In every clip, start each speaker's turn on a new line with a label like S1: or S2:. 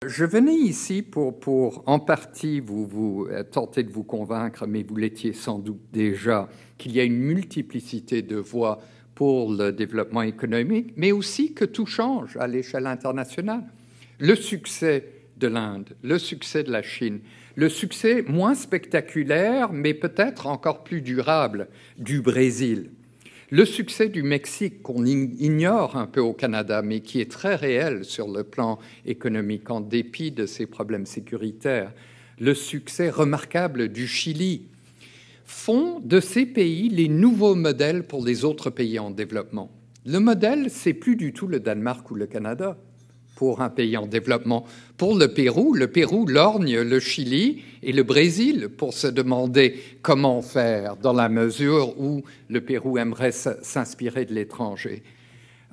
S1: Je venais ici pour en partie, vous tenter de vous convaincre, mais vous l'étiez sans doute déjà, qu'il y a une multiplicité de voies pour le développement économique, mais aussi que tout change à l'échelle internationale. Le succès de l'Inde, le succès de la Chine, le succès moins spectaculaire, mais peut-être encore plus durable, du Brésil. Le succès du Mexique, qu'on ignore un peu au Canada, mais qui est très réel sur le plan économique, en dépit de ses problèmes sécuritaires, le succès remarquable du Chili, font de ces pays les nouveaux modèles pour les autres pays en développement. Le modèle, c'est plus du tout le Danemark ou le Canada pour un pays en développement. Pour le Pérou lorgne le Chili et le Brésil pour se demander comment faire dans la mesure où le Pérou aimerait s'inspirer de l'étranger.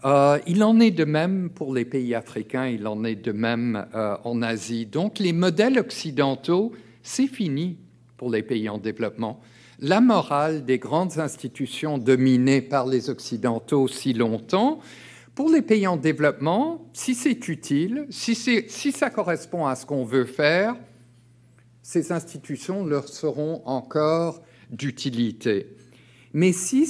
S1: Il en est de même pour les pays africains, il en est de même en Asie. Donc les modèles occidentaux, c'est fini pour les pays en développement. La morale des grandes institutions dominées par les Occidentaux si longtemps, pour les pays en développement, si c'est utile, si ça correspond à ce qu'on veut faire, ces institutions leur seront encore d'utilité. Mais si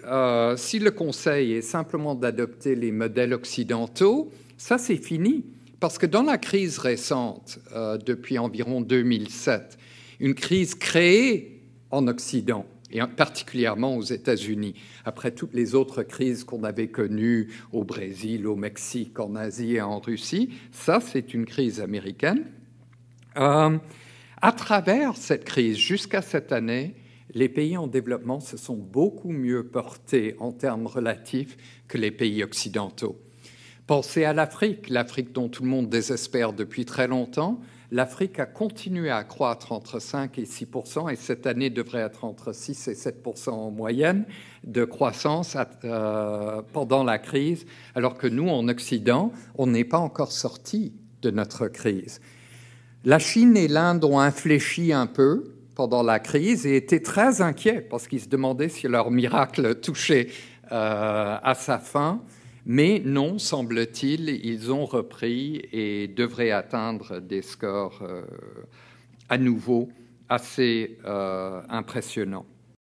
S1: le conseil est simplement d'adopter les modèles occidentaux, ça c'est fini. Parce que dans la crise récente, depuis environ 2007, une crise créée en Occident, et particulièrement aux États-Unis, après toutes les autres crises qu'on avait connues au Brésil, au Mexique, en Asie et en Russie, ça c'est une crise américaine. À travers cette crise, jusqu'à cette année, les pays en développement se sont beaucoup mieux portés en termes relatifs que les pays occidentaux. Pensez à l'Afrique dont tout le monde désespère depuis très longtemps. L'Afrique a continué à croître entre 5 et 6%, et cette année devrait être entre 6 et 7% en moyenne de croissance pendant la crise, alors que nous, en Occident, on n'est pas encore sortis de notre crise. La Chine et l'Inde ont infléchi un peu pendant la crise et étaient très inquiets parce qu'ils se demandaient si leur miracle touchait à sa fin. Mais non, semble-t-il, ils ont repris et devraient atteindre des scores à nouveau assez impressionnants.